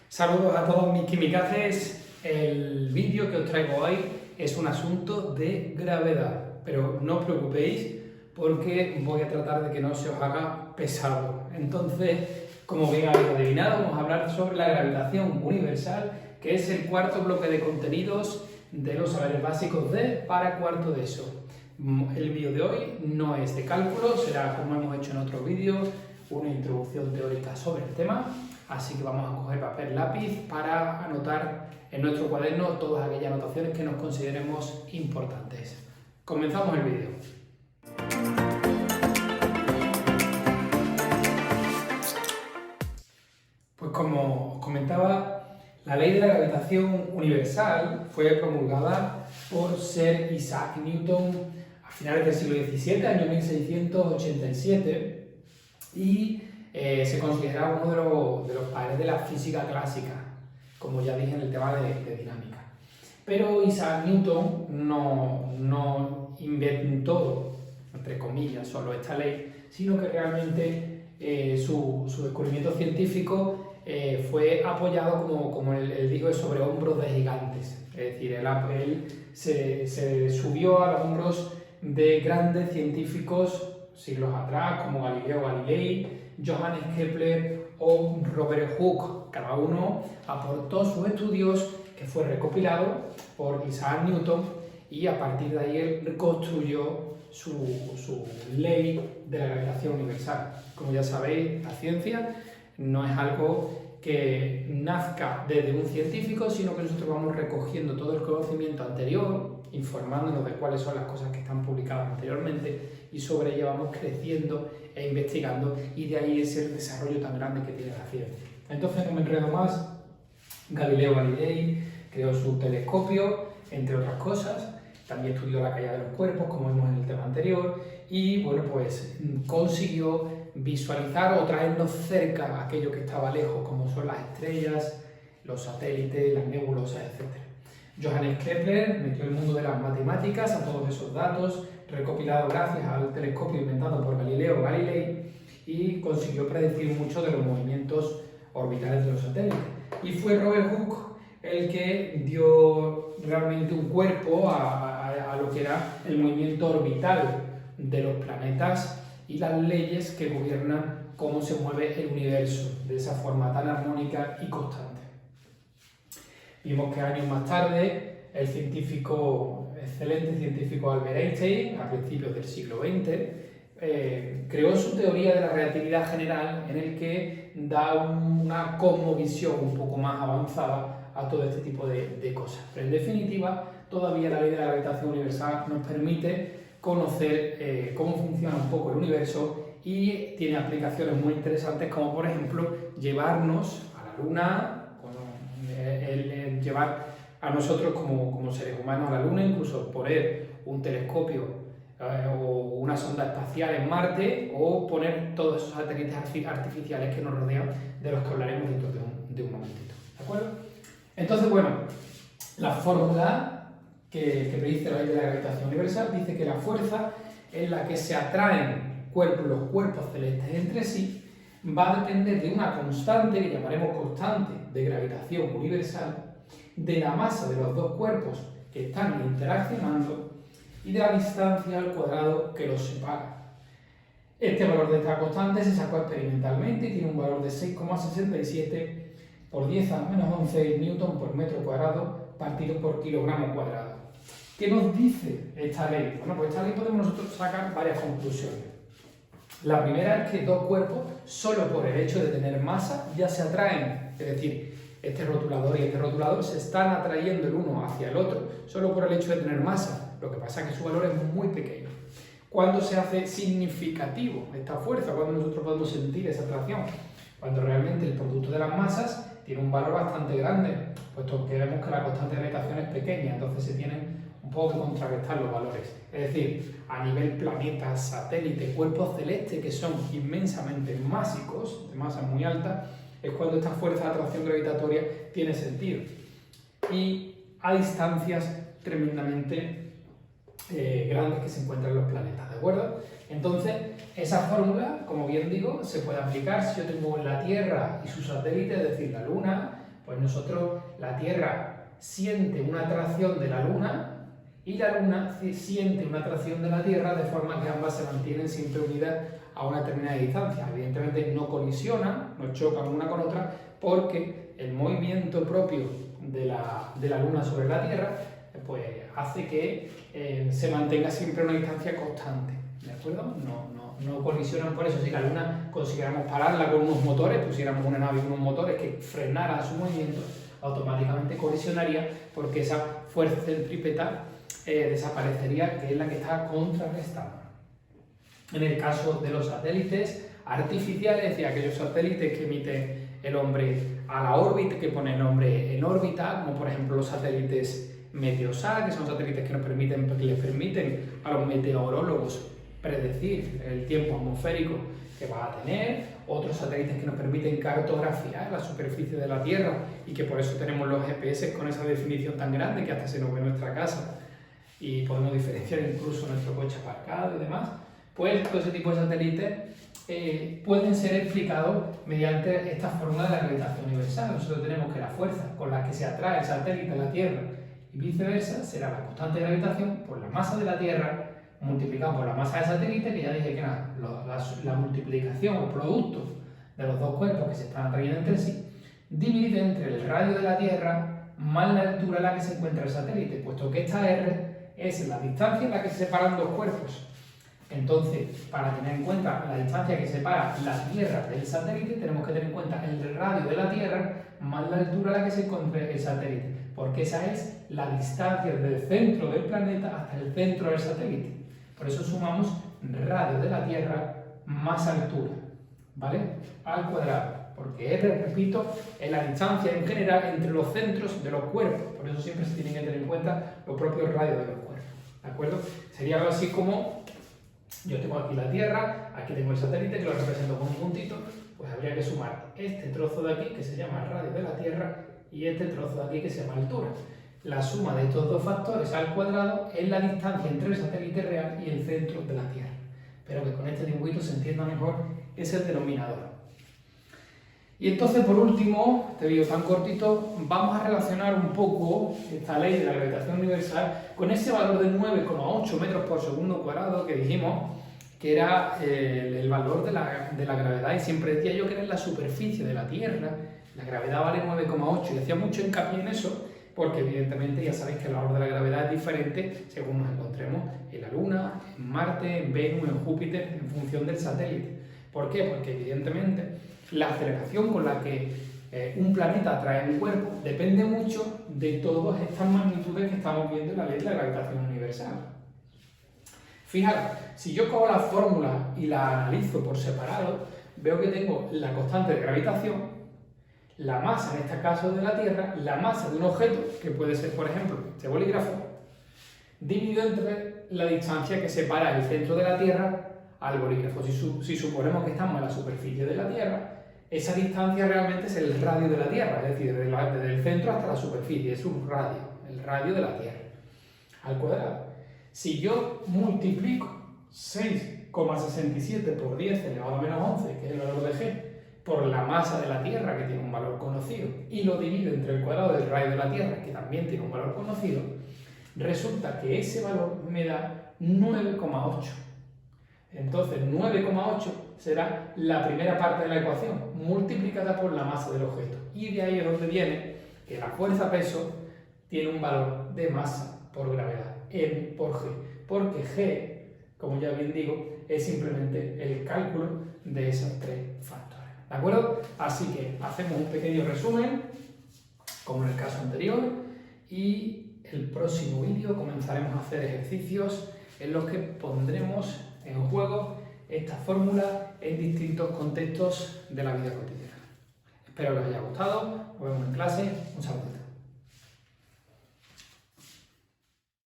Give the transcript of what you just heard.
Saludos a todos mis quimicaces. El vídeo que os traigo hoy es un asunto de gravedad, pero no os preocupéis porque voy a tratar de que no se os haga pesado. Entonces, como bien habéis adivinado, vamos a hablar sobre la gravitación universal, que es el cuarto bloque de contenidos de los saberes básicos para cuarto de ESO. El vídeo de hoy no es de cálculo, será como hemos hecho en otros vídeos, una introducción teórica sobre el tema. Así que vamos a coger papel, lápiz para anotar en nuestro cuaderno todas aquellas anotaciones que nos consideremos importantes. Comenzamos el vídeo. Pues como os comentaba, la ley de la gravitación universal fue promulgada por Sir Isaac Newton a finales del siglo XVII, año 1687, y se considera uno de los padres de la física clásica, como ya dije en el tema de dinámica. Pero Isaac Newton no inventó, entre comillas, solo esta ley, sino que realmente su descubrimiento científico fue apoyado, como él dijo, sobre hombros de gigantes. Es decir, él se subió a los hombros de grandes científicos siglos atrás, como Galileo Galilei, Johannes Kepler o Robert Hooke. Cada uno aportó sus estudios, que fue recopilado por Isaac Newton, y a partir de ahí él construyó su ley de la gravitación universal. Como ya sabéis, la ciencia no es algo que nazca desde un científico, sino que nosotros vamos recogiendo todo el conocimiento anterior, informándonos de cuáles son las cosas que están publicadas anteriormente, y sobre ello vamos creciendo e investigando, y de ahí es el desarrollo tan grande que tiene la ciencia. Entonces, no me enredo más, Galileo Galilei creó su telescopio, entre otras cosas. También estudió la caída de los cuerpos, como vimos en el tema anterior, y bueno, pues consiguió visualizar o traernos cerca aquello que estaba lejos, como son las estrellas, los satélites, las nebulosas, etc. Johannes Kepler metió el mundo de las matemáticas a todos esos datos, recopilados gracias al telescopio inventado por Galileo Galilei, y consiguió predecir mucho de los movimientos orbitales de los satélites. Y fue Robert Hooke el que dio realmente un cuerpo a lo que era el movimiento orbital de los planetas y las leyes que gobiernan cómo se mueve el universo de esa forma tan armónica y constante. Vimos que años más tarde el excelente científico Albert Einstein, a principios del siglo XX, creó su teoría de la relatividad general, en el que da una cosmovisión un poco más avanzada a todo este tipo de cosas. Pero en definitiva, todavía la ley de la gravitación universal nos permite conocer cómo funciona un poco el universo, y tiene aplicaciones muy interesantes, como por ejemplo llevarnos a la Luna, el llevar a nosotros como seres humanos a la Luna, incluso poner un telescopio o una sonda espacial en Marte, o poner todos esos satélites artificiales que nos rodean, de los que hablaremos dentro de un momentito. ¿De acuerdo? Entonces, bueno, la fórmula que predice la ley de la gravitación universal dice que la fuerza en la que se atraen los cuerpos celestes entre sí va a depender de una constante, que llamaremos constante de gravitación universal, de la masa de los dos cuerpos que están interaccionando y de la distancia al cuadrado que los separa. Este valor de esta constante se sacó experimentalmente y tiene un valor de 6,67 por 10 a la menos 11 newton por metro cuadrado partido por kilogramo cuadrado. ¿Qué nos dice esta ley? Bueno, pues esta ley podemos nosotros sacar varias conclusiones. La primera es que dos cuerpos, solo por el hecho de tener masa, ya se atraen. Es decir, este rotulador y este rotulador se están atrayendo el uno hacia el otro, solo por el hecho de tener masa. Lo que pasa es que su valor es muy pequeño. ¿Cuándo se hace significativo esta fuerza? ¿Cuándo nosotros podemos sentir esa atracción? Cuando realmente el producto de las masas tiene un valor bastante grande, puesto que vemos que la constante de gravitación es pequeña, entonces se tienen un poco que contrarrestar los valores. Es decir, a nivel planetas, satélites, cuerpos celestes que son inmensamente másicos, de masa muy alta, es cuando esta fuerza de atracción gravitatoria tiene sentido. Y a distancias tremendamente grandes que se encuentran en los planetas, ¿de acuerdo? Entonces, esa fórmula, como bien digo, se puede aplicar si yo tengo la Tierra y su satélite, es decir, la Luna, Pues nosotros, la Tierra siente una atracción de la Luna y la Luna siente una atracción de la Tierra, de forma que ambas se mantienen siempre unidas a una determinada distancia. Evidentemente no colisionan, no chocan una con otra, porque el movimiento propio de la Luna sobre la Tierra pues hace que se mantenga siempre a una distancia constante, ¿de acuerdo? No colisionan por eso. Si la Luna consiguiéramos pararla con unos motores, pusiéramos una nave con unos motores que frenaran su movimiento, automáticamente colisionaría, porque esa fuerza centrípeta desaparecería, que es la que está contrarrestando. En el caso de los satélites artificiales, es decir, aquellos satélites que emite el hombre a la órbita, que pone el hombre en órbita, como por ejemplo los satélites Meteosat, que son satélites que les permiten a los meteorólogos predecir el tiempo atmosférico que va a tener, otros satélites que nos permiten cartografiar la superficie de la Tierra y que por eso tenemos los GPS con esa definición tan grande que hasta se nos ve en nuestra casa y podemos diferenciar incluso nuestro coche aparcado y demás. Pues todo ese tipo de satélites pueden ser explicados mediante esta fórmula de la gravitación universal. Nosotros tenemos que la fuerza con la que se atrae el satélite a la Tierra y viceversa será la constante de gravitación por la masa de la Tierra multiplicado por la masa del satélite, que ya dije que era la multiplicación o producto de los dos cuerpos que se están atrayendo entre sí, dividido entre el radio de la Tierra más la altura a la que se encuentra el satélite, puesto que esta R es la distancia en la que se separan dos cuerpos. Entonces, para tener en cuenta la distancia que separa la Tierra del satélite, tenemos que tener en cuenta el radio de la Tierra más la altura a la que se encuentre el satélite, porque esa es la distancia desde el centro del planeta hasta el centro del satélite. Por eso sumamos radio de la Tierra más altura, ¿vale? Al cuadrado, porque R, repito, es la distancia en general entre los centros de los cuerpos. Por eso siempre se tienen que tener en cuenta los propios radios de los cuerpos, ¿de acuerdo? Sería algo así como, yo tengo aquí la Tierra, aquí tengo el satélite que lo represento con un puntito, pues habría que sumar este trozo de aquí que se llama radio de la Tierra y este trozo de aquí que se llama altura. La suma de estos dos factores al cuadrado es la distancia entre el satélite real y el centro de la Tierra. Pero que con este dibujito se entienda mejor, es el denominador. Y entonces, por último, este vídeo tan cortito, vamos a relacionar un poco esta ley de la gravitación universal con ese valor de 9,8 metros por segundo cuadrado que dijimos que era el valor de la gravedad, y siempre decía yo que era en la superficie de la Tierra. La gravedad vale 9,8 y hacía mucho hincapié en eso, porque evidentemente ya sabéis que el valor de la gravedad es diferente según nos encontremos en la Luna, en Marte, en Venus, en Júpiter, en función del satélite. ¿Por qué? Porque evidentemente la aceleración con la que un planeta atrae un cuerpo depende mucho de todas estas magnitudes que estamos viendo en la ley de la gravitación universal. Fijaros, si yo cojo la fórmula y la analizo por separado, veo que tengo la constante de gravitación, la masa, en este caso de la Tierra, la masa de un objeto, que puede ser, por ejemplo, este bolígrafo, dividido entre la distancia que separa el centro de la Tierra al bolígrafo. Si suponemos que estamos en la superficie de la Tierra, esa distancia realmente es el radio de la Tierra, es decir, desde el centro hasta la superficie, es un radio, el radio de la Tierra, al cuadrado. Si yo multiplico 6,67 por 10 elevado a menos 11, que es el valor de G, por la masa de la Tierra, que tiene un valor conocido, y lo divido entre el cuadrado del radio de la Tierra, que también tiene un valor conocido, resulta que ese valor me da 9,8. Entonces 9,8 será la primera parte de la ecuación, multiplicada por la masa del objeto. Y de ahí es donde viene que la fuerza-peso tiene un valor de masa por gravedad, M por G, porque G, como ya bien digo, es simplemente el cálculo de esos tres factores. ¿De acuerdo? Así que hacemos un pequeño resumen, como en el caso anterior, y el próximo vídeo comenzaremos a hacer ejercicios en los que pondremos en juego esta fórmula en distintos contextos de la vida cotidiana. Espero que os haya gustado, nos vemos en clase, un saludo.